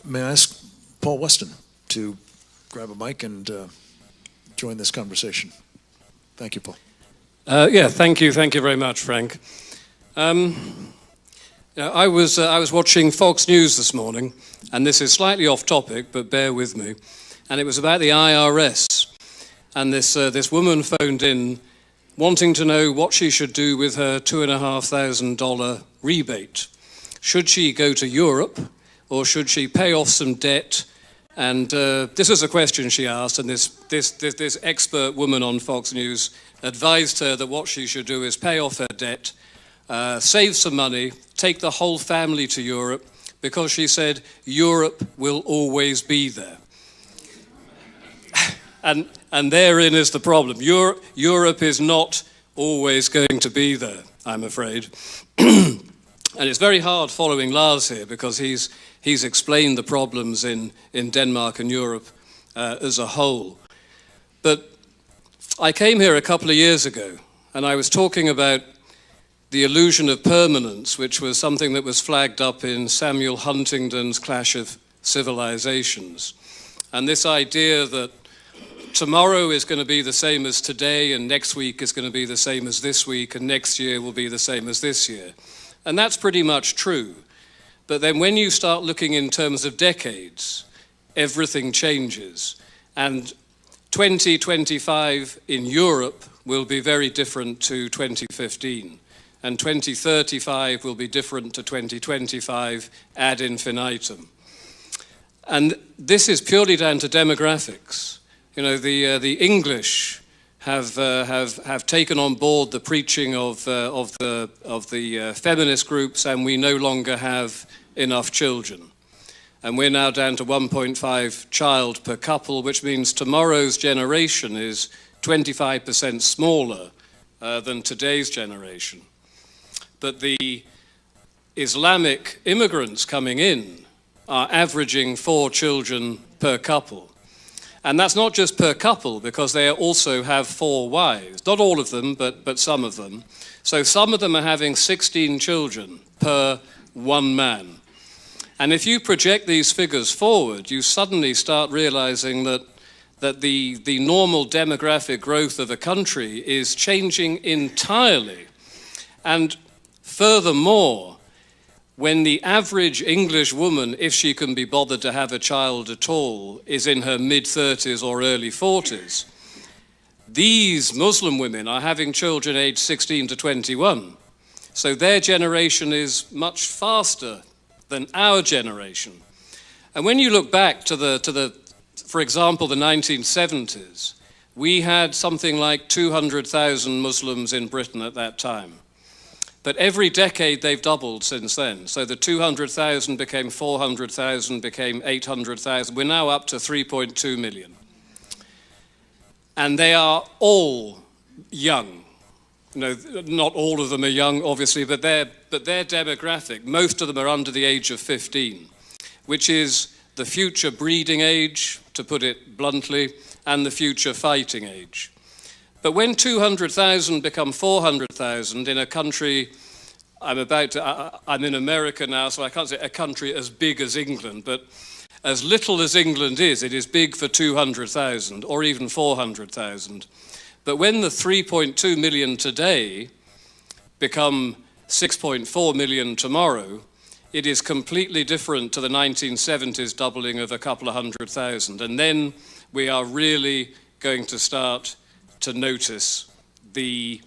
may I ask Paul Weston to grab a mic and join this conversation? Thank you, Paul. Yeah, thank you very much, Frank. I was watching Fox News this morning, and this is slightly off topic, but bear with me. And it was about the IRS, and this woman phoned in wanting to know what she should do with her $2,500 rebate. Should she go to Europe, or should she pay off some debt? And this is a question she asked, and this expert woman on Fox News advised her that what she should do is pay off her debt, save some money, take the whole family to Europe, because she said Europe will always be there. And therein is the problem. Europe is not always going to be there, I'm afraid. And it's very hard following Lars here, because he's explained the problems in Denmark and Europe as a whole. But I came here a couple of years ago, and I was talking about the illusion of permanence, which was something that was flagged up in Samuel Huntington's Clash of Civilizations. And this idea that tomorrow is going to be the same as today, and next week is going to be the same as this week, and next year will be the same as this year. And that's pretty much true. But then when you start looking in terms of decades, everything changes. And 2025 in Europe will be very different to 2015. And 2035 will be different to 2025 ad infinitum. And this is purely down to demographics. You know, the English have taken on board the preaching of the feminist groups, and we no longer have enough children. And we're now down to 1.5 child per couple, which means tomorrow's generation is 25% smaller than today's generation. But the Islamic immigrants coming in are averaging 4 children per couple. And that's not just per couple, because they also have 4 wives. Not all of them, but some of them. So some of them are having 16 children per one man. And if you project these figures forward, you suddenly start realizing that the normal demographic growth of a country is changing entirely. And furthermore, when the average English woman, if she can be bothered to have a child at all, is in her mid-30s or early 40s, these Muslim women are having children aged 16 to 21. So their generation is much faster than our generation. And when you look back to for example, the 1970s, we had something like 200,000 Muslims in Britain at that time. But every decade they've doubled since then. So the 200,000 became 400,000, became 800,000. We're now up to 3.2 million. And they are all young. You know, not all of them are young, obviously, but their demographic, most of them are under the age of 15, which is the future breeding age, to put it bluntly, and the future fighting age. But when 200,000 become 400,000 in a country, I'm in America now, so I can't say a country as big as England, but as little as England is, it is big for 200,000 or even 400,000. But when the 3.2 million today become 6.4 million tomorrow, it is completely different to the 1970s doubling of a couple of 100,000. And then we are really going to start to notice the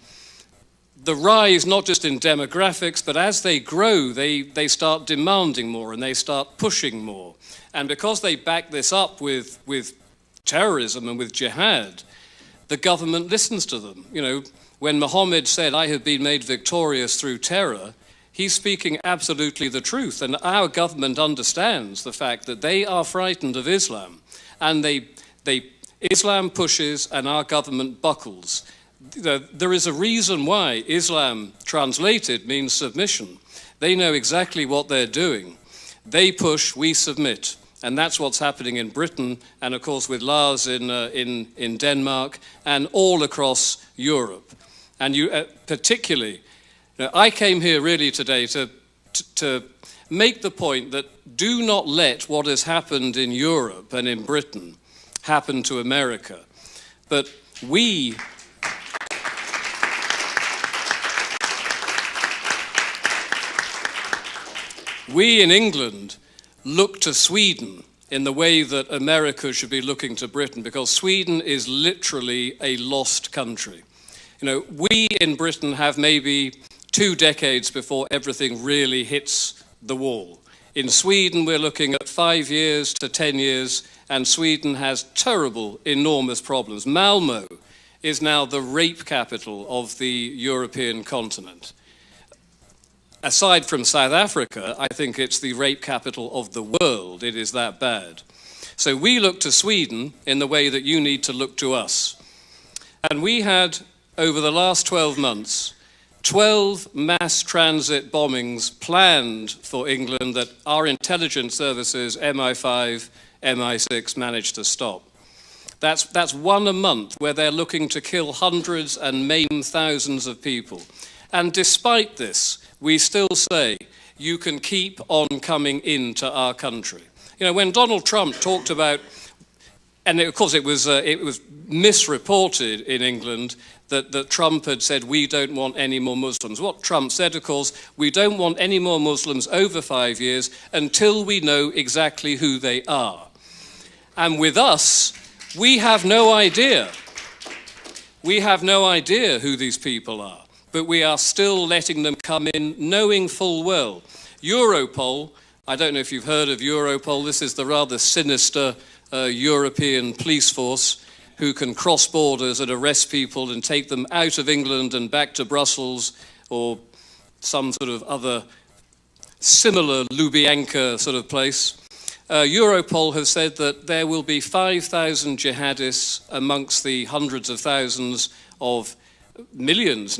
rise, not just in demographics, but as they grow, they start demanding more and they start pushing more. And because they back this up with terrorism and with jihad, the government listens to them. You know, when Muhammad said, "I have been made victorious through terror," he's speaking absolutely the truth. And our government understands the fact that they are frightened of Islam. And Islam pushes and our government buckles. There is a reason why Islam translated means submission. They know exactly what they're doing. They push, we submit. And that's what's happening in Britain, and of course with Lars in Denmark, and all across Europe. And particularly, I came here really today to make the point that do not let what has happened in Europe and in Britain happen to America. But we in England look to Sweden in the way that America should be looking to Britain, because Sweden is literally a lost country. You know, we in Britain have maybe 2 decades before everything really hits the wall. In Sweden, we're looking at 5 years to 10 years, and Sweden has terrible, enormous problems. Malmö is now the rape capital of the European continent. Aside from South Africa, I think it's the rape capital of the world. It is that bad. So we look to Sweden in the way that you need to look to us. And we had, over the last 12 months, 12 mass transit bombings planned for England that our intelligence services, MI5, MI6, managed to stop. That's one a month, where they're looking to kill hundreds and maim thousands of people. And despite this, we still say, you can keep on coming into our country. You know, when Donald Trump talked about, and of course it was misreported in England that Trump had said, we don't want any more Muslims. What Trump said, of course, we don't want any more Muslims over 5 years until we know exactly who they are. And with us, we have no idea. We have no idea who these people are. But we are still letting them come in, knowing full well. Europol, I don't know if you've heard of Europol, this is the rather sinister European police force who can cross borders and arrest people and take them out of England and back to Brussels or some sort of other similar Lubyanka sort of place. Europol has said that there will be 5,000 jihadists amongst the hundreds of thousands of millions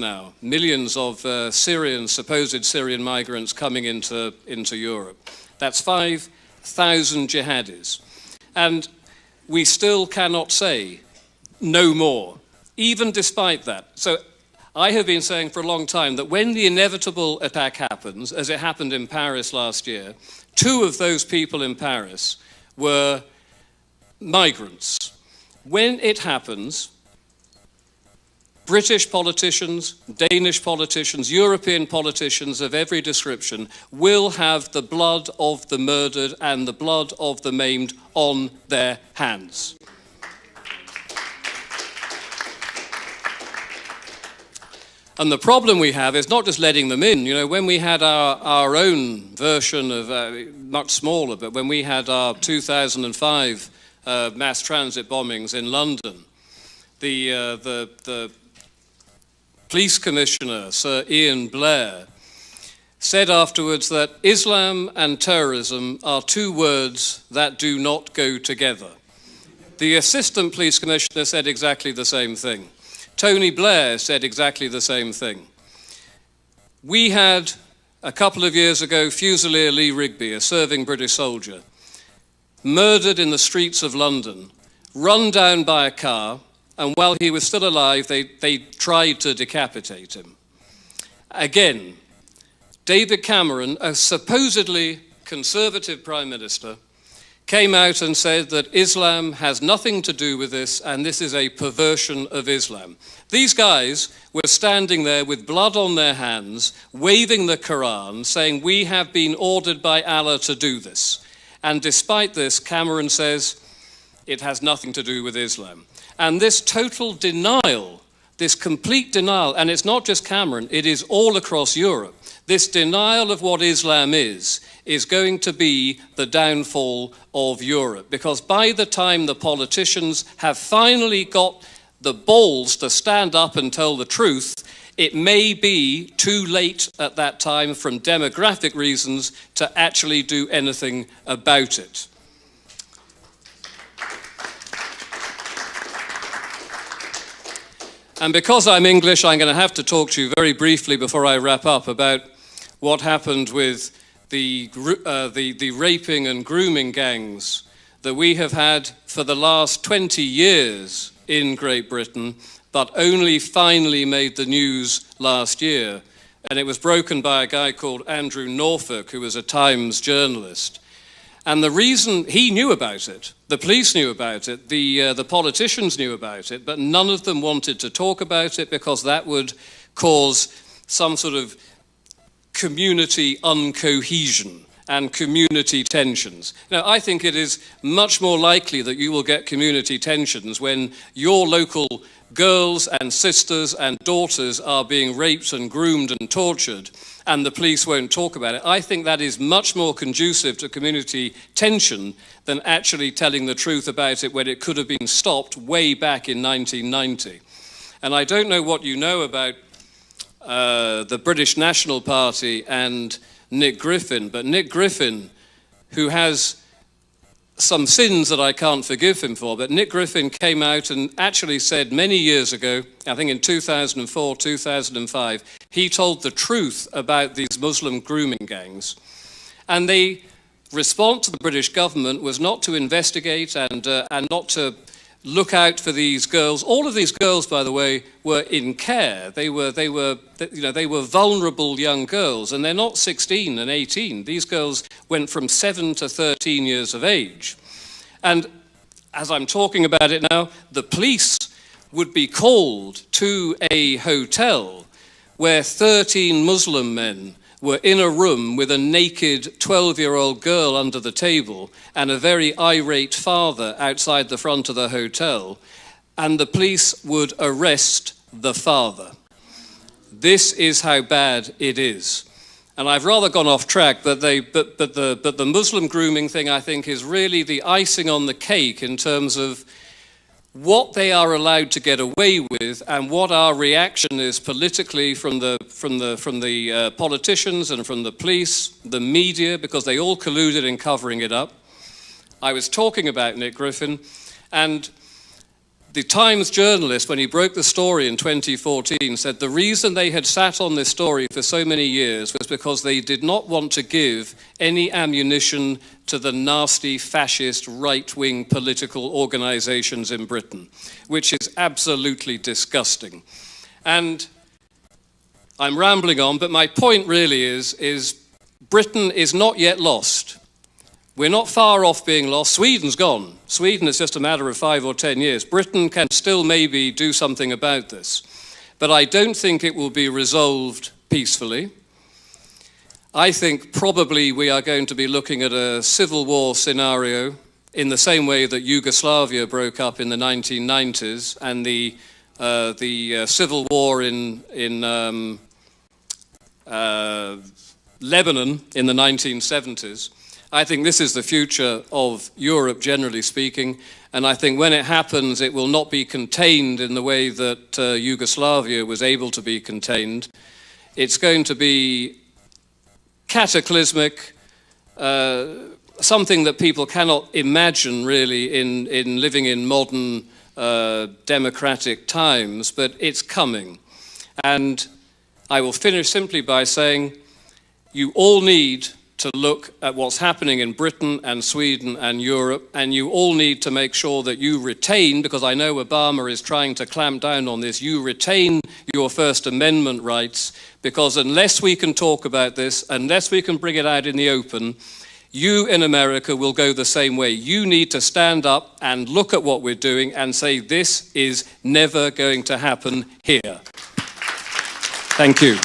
of supposed Syrian migrants coming into Europe. That's 5,000 jihadis. And we still cannot say no more, even despite that. So I have been saying for a long time that when the inevitable attack happens, as it happened in Paris last year, 2 of those people in Paris were migrants. When it happens, British politicians, Danish politicians, European politicians of every description will have the blood of the murdered and the blood of the maimed on their hands. And the problem we have is not just letting them in. You know, when we had our own version of, much smaller, but when we had our 2005 mass transit bombings in London, the police commissioner, Sir Ian Blair, said afterwards that Islam and terrorism are 2 words that do not go together. The assistant police commissioner said exactly the same thing. Tony Blair said exactly the same thing. We had, a couple of years ago, Fusilier Lee Rigby, a serving British soldier, murdered in the streets of London, run down by a car, and while he was still alive, they tried to decapitate him. Again, David Cameron, a supposedly conservative prime minister, came out and said that Islam has nothing to do with this, and this is a perversion of Islam. These guys were standing there with blood on their hands, waving the Quran, saying, we have been ordered by Allah to do this. And despite this, Cameron says, it has nothing to do with Islam. And this total denial, this complete denial, and it's not just Cameron, it is all across Europe, this denial of what Islam is going to be the downfall of Europe. Because by the time the politicians have finally got the balls to stand up and tell the truth, it may be too late at that time from demographic reasons to actually do anything about it. And because I'm English, I'm going to have to talk to you very briefly before I wrap up about what happened with the raping and grooming gangs that we have had for the last 20 years in Great Britain, but only finally made the news last year and it was broken by a guy called Andrew Norfolk, who was a Times journalist. And the reason he knew about it, the police knew about it, the politicians knew about it, but none of them wanted to talk about it because that would cause some sort of community uncohesion and community tensions. Now, I think it is much more likely that you will get community tensions when your local girls and sisters and daughters are being raped and groomed and tortured, and the police won't talk about it. I think that is much more conducive to community tension than actually telling the truth about it when it could have been stopped way back in 1990. And I don't know what you know about the British National Party and Nick Griffin, but Nick Griffin, who has some sins that I can't forgive him for, but Nick Griffin came out and actually said many years ago, I think in 2004, 2005, he told the truth about these Muslim grooming gangs. And the response to the British government was not to investigate and not to look out for these girls. All of these girls, by the way, were in care. They were vulnerable young girls, and they're not 16 and 18. These girls went from 7 to 13 years of age. And as I'm talking about it now, the police would be called to a hotel where 13 Muslim men were in a room with a naked 12-year-old girl under the table and a very irate father outside the front of the hotel, and the police would arrest the father. This is how bad it is. And I've rather gone off track, but the Muslim grooming thing, I think, is really the icing on the cake in terms of what they are allowed to get away with and what our reaction is politically from the politicians and from the police, the media, because they all colluded in covering it up. I was talking about Nick Griffin, and the Times journalist, when he broke the story in 2014, said the reason they had sat on this story for so many years was because they did not want to give any ammunition to the nasty fascist right-wing political organizations in Britain, which is absolutely disgusting. And I'm rambling on, but my point really is Britain is not yet lost. We're not far off being lost. Sweden's gone. Sweden is just a matter of 5 or 10 years. Britain can still maybe do something about this. But I don't think it will be resolved peacefully. I think probably we are going to be looking at a civil war scenario in the same way that Yugoslavia broke up in the 1990s and the civil war in Lebanon in the 1970s. I think this is the future of Europe, generally speaking, and I think when it happens, it will not be contained in the way that Yugoslavia was able to be contained. It's going to be cataclysmic, something that people cannot imagine, really, in living in modern democratic times, but it's coming. And I will finish simply by saying you all need to look at what's happening in Britain and Sweden and Europe, and you all need to make sure that you retain, because I know Obama is trying to clamp down on this, you retain your First Amendment rights, because unless we can talk about this, unless we can bring it out in the open, you in America will go the same way. You need to stand up and look at what we're doing and say this is never going to happen here. Thank you.